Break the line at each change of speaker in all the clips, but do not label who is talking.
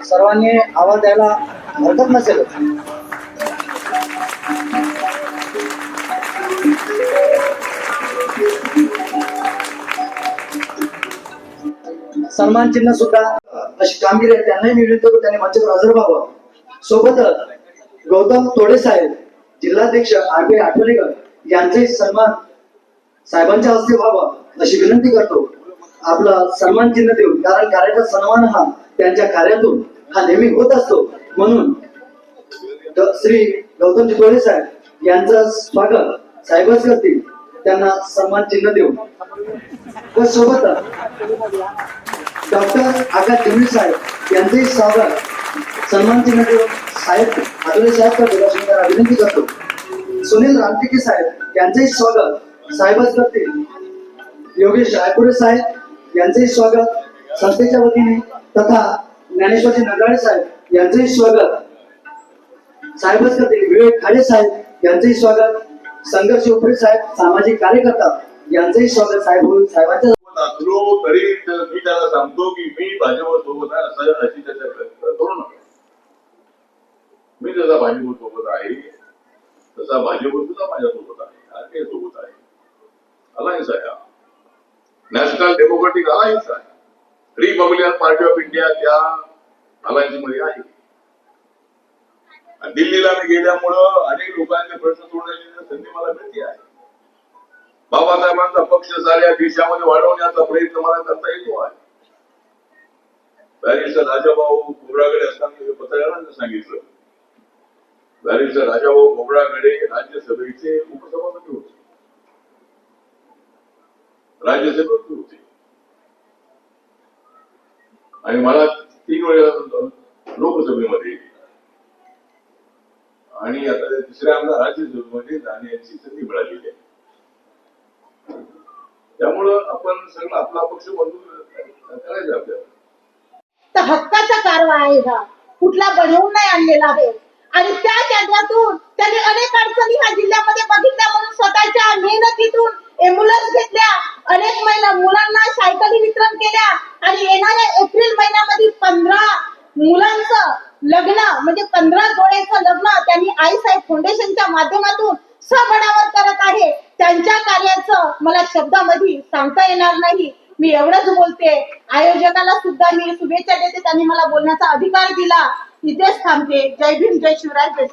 सर्वांनी आवाज द्यायला हरकत नसेल. सन्मान चिन्ह सुद्धा अशी कामगिरी आहे त्यांनाही मी विनंती करतो त्यांनी मंचावर हजर व्हावं. सोबतच गौतम तोडे साहेब जिल्हाध्यक्ष RB आठवलेकर यांचे सन्मान साहेबांच्या हस्ते व्हावा अशी विनंती करतो. आपला सन्मान चिन्ह देऊन, कारण कार्याचा सन्मान हा त्यांच्या कार्यातून हा नेहमी होत असतो. म्हणून श्री गौतमजी तोडे साहेब यांचं स्वागत साहेबच करतील, त्यांना सन्मान चिन्ह देऊन. व सोबतच डॉक्टर आकाश जमील साहेब यांचेही स्वागत सन्मान चिन्ह देऊन साहेब आठवले साहेब करतील अशी त्यांना विनंती करतो. सुनील रामटेके साहेब यांचेही स्वागत साहेबच करतील. योगेश रायपुरे साहेब यांचेही स्वागत संस्थेच्या वतीने तथा ज्ञानेश्वरजी नगराळे साहेब यांचेही स्वागत साहेबच करतील. विवेक खाडे साहेब यांचेही स्वागत. संघर्ष उपरे साहेब सामाजिक कार्यकर्ता यांचेही स्वागत साहेबांच्या
असलो तरी मी त्याला सांगतो की मी भाजप सोबत आहे असं अशी त्याच्या करू नका. मी जसा भाजप सोबत आहे तसा भाजप सुद्धा माझ्यासोबत आहे, RK सोबत आहे. अलायन्स आहे, नॅशनल डेमोक्रेटिक अलायन्स आहे, रिपब्लिकन पार्टी ऑफ इंडिया त्या अलायन्स मध्ये आहे. दिल्लीला मी गेल्यामुळं अनेक लोकांचे प्रश्न सोडण्याची संधी मला मिळते आहे. बाबासाहेबांचा पक्ष साऱ्या देशामध्ये वाढवण्याचा प्रयत्न मला करता येतो आहे. बॅरिस्टर राजाभाऊ खोब्रागडे असताना पत्रकारांना सांगितलं, बॅरिस्टर राजाभाऊ खोब्रागडे राज्यसभेचे उपसभापती होते, राज्यसभेत होते आणि मला 3 वेळा लोकसभेमध्ये आणि आता तिसऱ्यांदा राज्यसभेमध्ये जाण्याची संधी मिळालेली आहे. त्यामुळं आपण सगळं आपला पक्ष मंजूर करायचं आपल्याला.
तर हक्काचा कारवा आहे हा, कुठला बनवून नाही आणलेला आहे. आणि त्या केंद्रातून त्यांनी अनेक अडचणी ह्या जिल्ह्यामध्ये बघितल्या म्हणून स्वतःच्या मेहनतीतून एम्ब्युलन्स घेतल्या, अनेक मुलांना सायकली वितरण केल्या आणि येणाऱ्या एप्रिल महिन्यामध्ये 15 मुलांचं लग्न म्हणजे 15 जोड्यांचं लग्न त्यांनी आई साहेब फाउंडेशनच्या माध्यमातून सबळावर करत आहे. त्यांच्या कार्याचं मला शब्दामध्ये सांगता येणार नाही. मी एवढंच बोलते. आयोजकाला सुद्धा मी शुभेच्छा देते, त्यांनी मला बोलण्याचा अधिकार दिला. इथेच थांबते. जय भीम, जय शिवराय, जय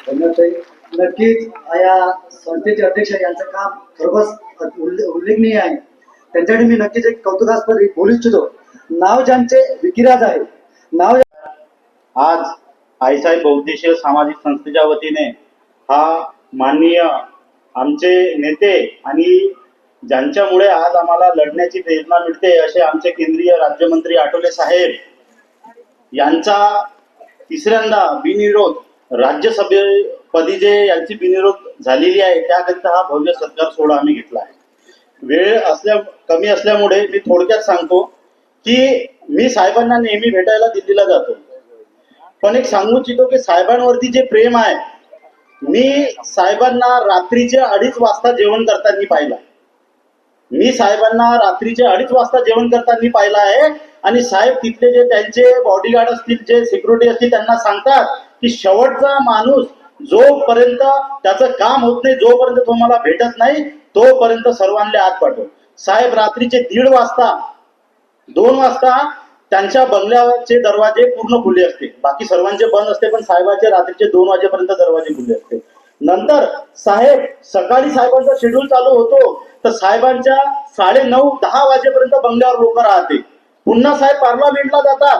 धन्यवाद. नक्कीच या संस्थेचे अध्यक्ष यांचं काम खरोखरच उल्लेखनीय आहे. त्यांच्याकडे मी नक्कीच एक कौतुकास्पद बोलू इच्छितो. नाव ज्यांचे विकिराज आहे, नाव
आज आईसाहेब बहुउद्देशीय सामाजिक संस्थेच्या वतीने हा माननीय आमचे नेते आणि ज्यांच्यामुळे आज आम्हाला लढण्याची प्रेरणा मिळते असे आमचे केंद्रीय राज्यमंत्री आठवले साहेब यांचा तिसऱ्यांदा बिनविरोध राज्यसभेपदी जे यांची बिनविरोध झालेली आहे त्याकरिता हा भव्य सत्कार सोहळा आम्ही घेतला आहे. वेळ कमी असल्यामुळे मी थोडक्यात सांगतो की मी साहेबांना नेहमी भेटायला दिल्लीला जातो, पण एक सांगू इच्छितो की साहेबांवरती जे प्रेम आहे, मी साहेबांना रात्रीचे 2:30 वाजता जेवण करताना पाहिलं. मी साहेबांना रात्रीचे 2:30 वाजता जेवण करताना पाहिलं आहे. आणि साहेब तिथले जे त्यांचे बॉडीगार्ड असतील, जे सिक्युरिटी असतील, त्यांना सांगतात की शेवटचा माणूस जोपर्यंत त्याचं काम होत नाही, जोपर्यंत तो मला भेटत नाही, तोपर्यंत सर्वांना आत पाठव. साहेब रात्रीचे 1:30 वाजता 2 वाजता त्यांच्या बंगल्याचे दरवाजे पूर्ण खुले असते, बाकी सर्वांचे बंद असते, पण साहेबांचे रात्रीचे 2 वाजेपर्यंत दरवाजे खुले असते. नंतर साहेब सकाळी साहेबांचा शेड्यूल चालू होतो तर साहेबांच्या 9:30-10 वाजेपर्यंत बंगल्यावर लोक राहते. पुन्हा साहेब पार्लमेंटला जातात.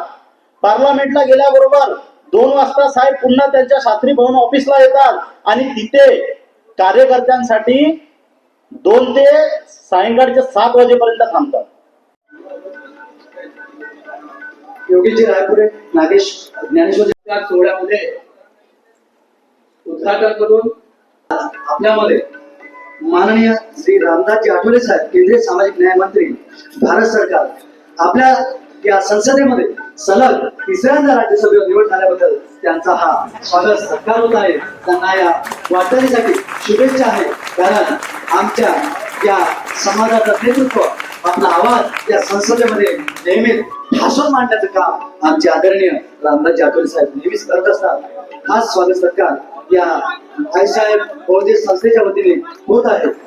पार्लमेंटला गेल्याबरोबर 2 वाजता साहेब पुन्हा त्यांच्या शास्त्री भवन ऑफिसला येतात आणि तिथे कार्यकर्त्यांसाठी 2 ते सायंकाळच्या 7 वाजेपर्यंत थांबतात.
योगेशजी रायपुरे, नागेश ज्ञानेश्वर सोहळ्यामध्ये उद्घाटन करून आपल्यामध्ये माननीय श्री रामदासजी आठवले साहेब, केंद्रीय सामाजिक न्याय मंत्री, भारत सरकार, आपल्या या संसदेमध्ये सलग तिसऱ्यांदा राज्यसभेवर निवड झाल्याबद्दल त्यांचा हा स्वागत सत्कार होत आहे. त्यांना या वाटचालीसाठी शुभेच्छा आहे, कारण आमच्या या समाजाचं नेतृत्व, आपला आवाज या संसदेमध्ये नेहमी आश्वासन मांडण्याचं काम आमचे आदरणीय रामदास आठवले साहेब नेहमीच करत असतात. खास स्वागत सत्कार या आईसाहेब बहुदेश संस्थेच्या वतीने होत आहे.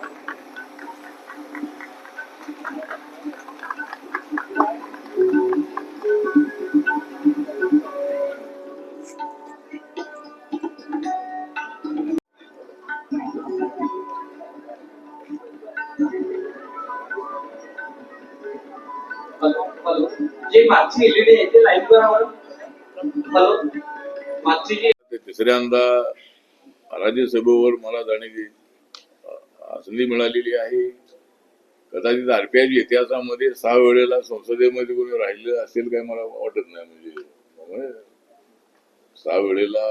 हॅलो जे मागची एलईडी आहे ते लाईव्ह करावं. हॅलो मागची जी
ते तिसऱ्यांदा राज्यसभेवर मला जाण्याची संधी मिळालेली आहे. कदाचित आरपीआयच्या इतिहासामध्ये 6 वेळेला संसदेमध्ये कोणी राहिलं असेल काय मला वाटत नाही. म्हणजे 6 वेळेला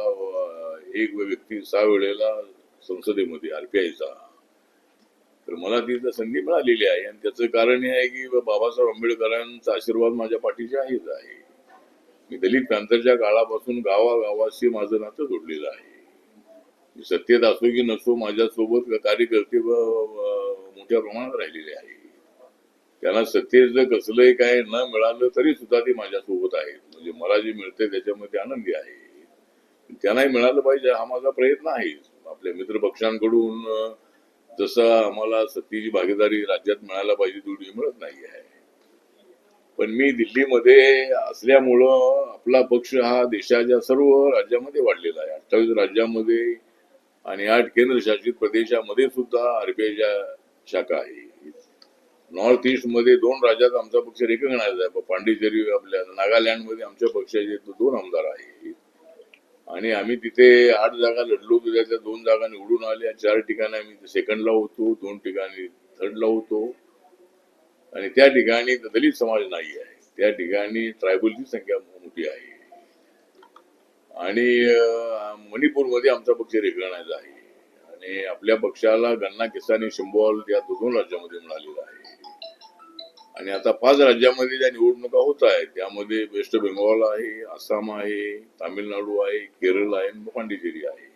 एक व्यक्ती 6 वेळेला संसदेमध्ये आरपीआयचा, तर मला ती संधी मिळालेली आहे. आणि त्याचं कारण हे आहे की बाबासाहेब आंबेडकरांचा आशीर्वाद माझ्या पाठीशी आहेच आहे. मी दलित पॅंथरच्या काळापासून गावागावाशी माझं नातं जोडलेलं आहे. मी सत्तेत असो की नसो माझ्यासोबत कार्यकर्ते मोठ्या प्रमाणात राहिलेले आहे. त्यांना सत्तेचं कसलंही काय न मिळालं तरी सुद्धा ते माझ्यासोबत आहेत. म्हणजे मला जे मिळते त्याच्यामध्ये आनंदी आहे. त्यांनाही मिळालं पाहिजे हा माझा प्रयत्न आहे. आपल्या मित्रपक्षांकडून जसं आम्हाला सत्तेची भागीदारी राज्यात मिळायला पाहिजे तेवढी मिळत नाही आहे. पण मी दिल्लीमध्ये असल्यामुळं आपला पक्ष हा देशाच्या सर्व राज्यामध्ये वाढलेला आहे. 28 राज्यामध्ये आणि 8 केंद्रशासित प्रदेशामध्ये सुद्धा आरपीआयच्या शाखा आहे. नॉर्थ ईस्ट मध्ये 2 राज्यात आमचा पक्ष रेकग्नाइज आहे. पांडिचेरी आपल्या नागालँडमध्ये आमच्या पक्षाचे 2 आमदार आहेत. आणि आम्ही तिथे 8 जागा लढलो. त्याच्या 2 जागा निवडून आल्या. 4 ठिकाणी आम्ही सेकंडला होतो, 2 ठिकाणी थर्डला होतो. आणि त्या ठिकाणी दलित समाज नाही आहे. त्या ठिकाणी ट्रायबलची संख्या मोठी आहे. आणि मणिपूरमध्ये आमचा पक्ष रेकग्नाइज आहे. आणि आपल्या पक्षाला गन्ना किसानी शिंबॉल या 2 राज्यामध्ये मिळालेला आहे. आणि आता 5 राज्यामध्ये ज्या निवडणुका होत आहेत त्यामध्ये वेस्ट बेंगॉल आहे, आसाम आहे, तामिळनाडू आहे, केरळ आहे, पांडिचेरी आहे.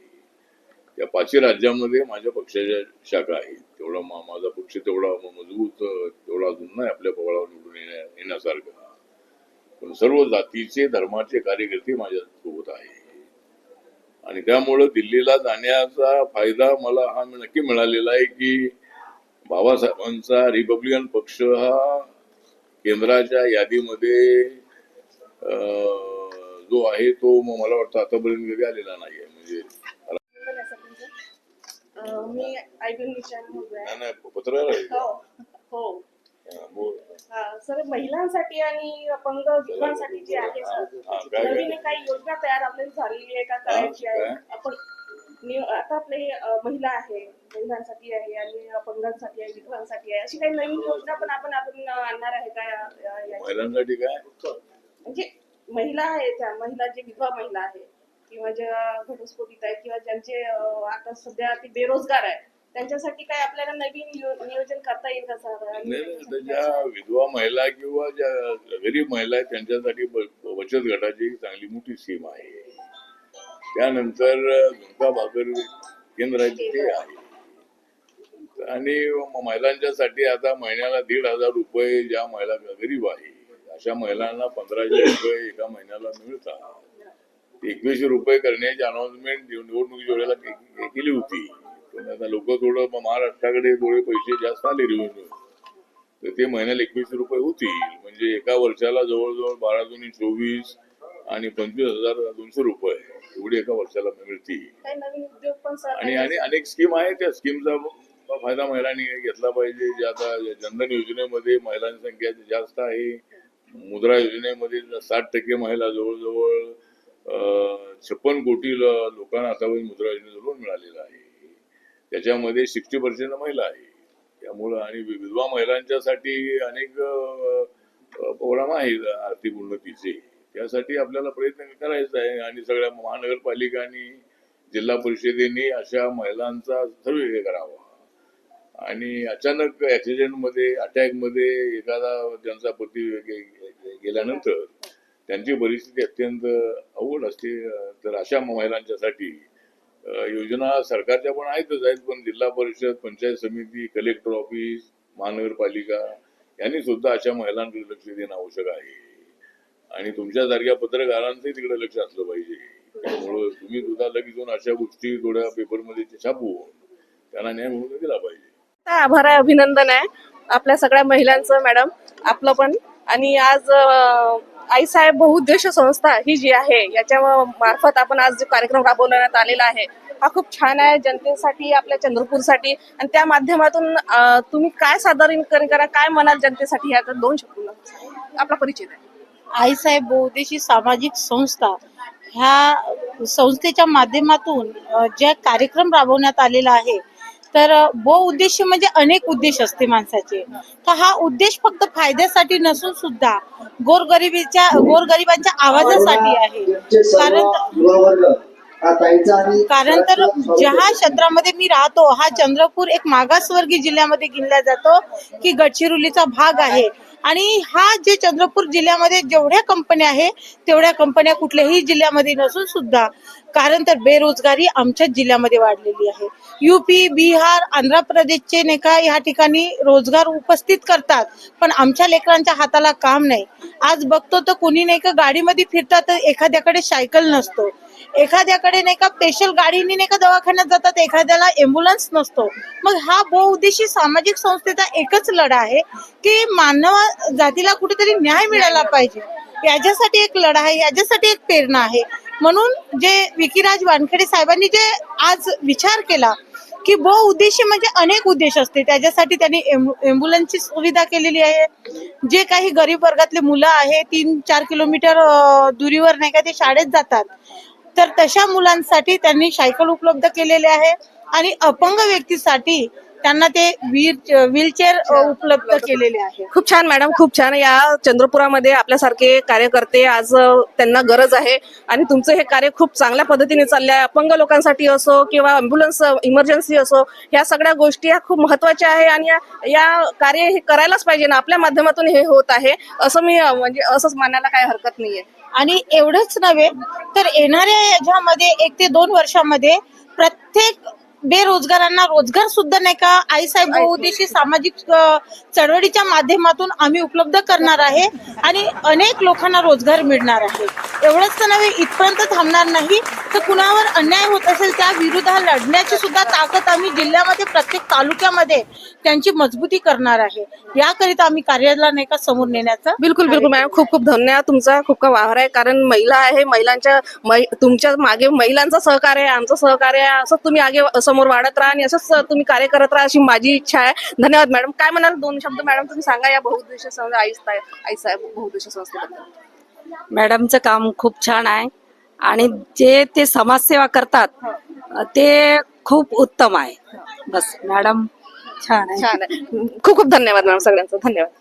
या 5 राज्यामध्ये माझ्या पक्षाच्या शाखा आहेत. तेवढा माझा पक्ष तेवढा मजबूत तेवढा अजून नाही आपल्या पक्षावर निवडून येण्यासारखा. पण सर्व जातीचे धर्माचे कार्यकर्ते माझ्या सोबत आहे. आणि त्यामुळं दिल्लीला जाण्याचा फायदा मला हा नक्की मिळालेला आहे की बाबासाहेबांचा रिपब्लिकन पक्ष हा केंद्राच्या यादीमध्ये जो आहे तो मला वाटतं आतापर्यंत कधी आलेला नाहीये. म्हणजे
मी आयबीएन निशान बोलतोय.
नाही पत्र
हो हो सर, महिलांसाठी आणि अपंग विधवांसाठी जे आहे सर, नवीन काही योजना तयार आपल्याला झालेली आहे का, करायची आहे आपण? आता आपले महिला आहे, महिलांसाठी आहे आणि अपंगांसाठी आहे, विधवांसाठी आहे, अशी काही नवीन योजना पण आपण आणणार आहे का?
महिलांसाठी काय
म्हणजे महिला आहे, त्या महिला जे विधवा महिला आहे किंवा ज्या घटस्फोटित आहे किंवा ज्यांचे आता सध्या ते बेरोजगार आहे त्यांच्यासाठी काय आपल्याला नवीन नियोजन करता येईल का सर?
ज्या विधवा महिला किंवा ज्या गरीब महिला आहेत त्यांच्यासाठी बचत गटाची चांगली मोठी स्कीम आहे. त्यानंतर झुणका भाकर केंद्र आहे ते आहे. आणि महिलांच्यासाठी आता महिन्याला 1,500 रुपये ज्या महिला गरीब आहे अशा महिलांना 1,500 रुपये एका महिन्याला मिळतात. 2100 रुपये करण्याची अनाउन्समेंट निवडणुकीच्या वेळेला केली होती. पण आता लोक थोडं महाराष्ट्राकडे थोडे पैसे जास्त आले रेव्हेन्यू, तर ते महिन्याला 2100 रुपये होतील. म्हणजे एका वर्षाला जवळजवळ 12 दुनी 24 आणि 25,200 रुपये एवढी एका वर्षाला मिळतील. आणि अनेक स्कीम आहे. त्या स्कीमचा फायदा महिलांनी घेतला पाहिजे. जे आता जनधन योजनेमध्ये महिलांची संख्या जास्त आहे. मुद्रा योजनेमध्ये 60% महिला, जवळजवळ 56 कोटी लोकांना आतापर्यंत मुद्रा योजनेचं लोन मिळालेलं आहे. त्याच्यामध्ये 60% महिला आहे. त्यामुळं आणि विधवा महिलांच्यासाठी अनेक प्रोग्राम आहेत आर्थिक उन्नतीचे. त्यासाठी आपल्याला प्रयत्न करायचा आहे. आणि सगळ्या महानगरपालिका आणि जिल्हा परिषदेने अशा महिलांचा सर्वे करावा. आणि अचानक ऍक्सिडेंट मध्ये, अटॅक मध्ये एखादा त्यांचा पती गेल्यानंतर त्यांची परिस्थिती अत्यंत अवघड असते. तर अशा महिलांच्यासाठी योजना सरकारच्या पण आहेतच आहेत. पण जिल्हा परिषद, पंचायत समिती, कलेक्टर ऑफिस, महानगरपालिका यांनी सुद्धा अशा महिलांकडे लक्ष देणं आवश्यक आहे. आणि तुमच्यासारख्या पत्रकारांचंही तिकडे लक्ष असलं पाहिजे. त्यामुळं तुम्ही सुद्धा लगेच येऊन अशा गोष्टी थोड्या पेपरमध्ये छापू त्यांना न्याय मिळवून दिला पाहिजे.
आभार आहे, अभिनंदन आहे आपल्या सगळ्या महिलांचं मॅडम, आपलं पण. आणि आज आईसाहेब बहुउद्देशीय संस्था ही जी आहे याच्या मार्फत आपण आज जो कार्यक्रम राबवण्यात आलेला आहे हा खूप छान आहे जनतेसाठी, आपल्या चंद्रपूरसाठी. आणि त्या माध्यमातून तुम्ही काय सादरीकरण करा, काय म्हणाल जनतेसाठी, ह्या 2 शब्द आपला परिचय द्या.
आईसाहेब बहुउद्देशीय सामाजिक संस्था ह्या संस्थेच्या माध्यमातून जे कार्यक्रम राबवण्यात आलेला आहे, तर बहुउद्देशीय म्हणजे अनेक उद्देश असते माणसाचे. तर हा उद्देश फक्त फायद्यासाठी नसून सुद्धा गोरगरिबांच्या आवाजासाठी आहे. कारण तर ज्या क्षेत्रामध्ये मी राहतो हा चंद्रपूर एक मागासवर्गीय जिल्ह्यामध्ये गिनला जातो की गडचिरोलीचा भाग आहे. आणि हा जे चंद्रपूर जिल्ह्यामध्ये जेवढ्या कंपन्या आहे तेवढ्या कंपन्या कुठल्याही जिल्ह्यामध्ये नसून सुद्धा कारण तर बेरोजगारी आमच्याच जिल्ह्यामध्ये वाढलेली आहे. युपी, बिहार, आंध्र प्रदेशचे नाही का या ठिकाणी रोजगार उपस्थित करतात, पण आमच्या लेकरांच्या हाताला काम नाही. आज बघतो तर कोणी नाही का गाडीमध्ये फिरतात तर एखाद्याकडे सायकल नसतो, एखाद्याकडे नाही का स्पेशल गाडीने नाही का दवाखान्यात जातात, एखाद्याला एम्ब्युलन्स नसतो. मग हा बहुउद्देशीय सामाजिक संस्थेचा एकच लढा आहे की मानव जातीला कुठेतरी न्याय मिळाला पाहिजे. याच्यासाठी एक लढा आहे, याच्यासाठी एक प्रेरणा आहे. म्हणून जे विकीराज वानखेडे साहेबांनी जे आज विचार केला की बहुउद्देशीय म्हणजे अनेक उद्देश असते, त्याच्यासाठी त्यांनी एम्ब्युलन्सची सुविधा केलेली आहे. जे काही गरीब वर्गातले मुलं आहे 3-4 किलोमीटर दुरीवर नाही का ते शाळेत जातात, तर तशा मुलांसाठी त्यांनी सायकल उपलब्ध केलेले आहे. आणि अपंग व्यक्तीसाठी त्यांना ते व्हीलचेअर उपलब्ध केलेले आहे.
खूप छान मॅडम, खूप छान. या चंद्रपुरामध्ये आपल्यासारखे कार्यकर्ते आज त्यांना गरज आहे आणि तुमचं हे कार्य खूप चांगल्या पद्धतीने चालले आहे. अपंग लोकांसाठी असो किंवा अँब्युलन्स इमर्जन्सी असो, ह्या सगळ्या गोष्टी ह्या खूप महत्वाच्या आहे आणि या कार्य हे करायलाच पाहिजे ना. आपल्या माध्यमातून हे होत आहे असं मी म्हणजे असंच मानायला काही हरकत नाहीये.
आणि एवढंच नव्हे तर येणाऱ्या याच्यामध्ये 1 ते 2 वर्षामध्ये प्रत्येक बेरोजगारांना रोजगार सुद्धा नाही का आईसाहेब बहुउद्देशीय सामाजिक चळवळीच्या माध्यमातून आम्ही उपलब्ध करणार आहे आणि अनेक लोकांना रोजगार मिळणार आहे. एवढंच तर नव्हे, इथपर्यंत थांबणार नाही तर कुणावर अन्याय होत असेल त्या विरुद्ध लढण्याची सुद्धा ताकद आम्ही जिल्ह्यामध्ये प्रत्येक तालुक्यामध्ये त्यांची मजबूती करणार आहे. याकरिता आम्ही कार्याला नाही का समोर नेण्याचा.
बिलकुल बिलकुल मॅडम, खूप खूप धन्यवाद. तुमचा खूप खूप आभार आहे. कारण महिला आहे, तुमच्या मागे महिलांचं सहकार्य आहे, आमचं सहकार्य आहे. असंच तुम्ही आगे समोर वाढत राहा आणि असंच तुम्ही कार्य करत राहा अशी माझी इच्छा आहे. धन्यवाद मॅडम. काय म्हणाल 2 शब्द मॅडम तुम्ही सांगा या बहुउद्देशीय संस्था आईसाहेब बहुउद्देशीय संस्थेबद्दल.
मॅडमचं काम खूप छान आहे आणि जे ते समाजसेवा करतात ते खूप उत्तम आहे. बस मॅडम छान आहे.
छान आहे. खूप खूप धन्यवाद मॅडम, सगळ्यांचं धन्यवाद.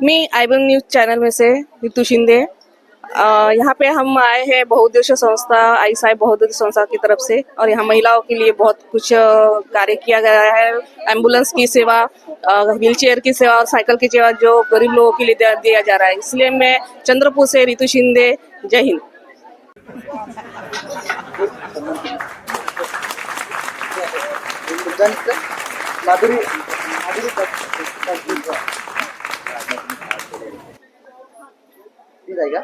मैं आईबीएम न्यूज चैनल में से रितु शिंदे। यहाँ पे हम आए हैं बहुउद्देशीय संस्था आई साहेब बहुउद्देशीय संस्था की तरफ से, और यहाँ महिलाओं के लिए बहुत कुछ कार्य किया गया है। एम्बुलेंस की सेवा, व्हीलचेयर की सेवा और साइकिल की सेवा जो गरीब लोगों के लिए दिया जा रहा है। इसलिए मैं चंद्रपुर से रितु शिंदे, जय हिंद।
माधुरी जाएगा।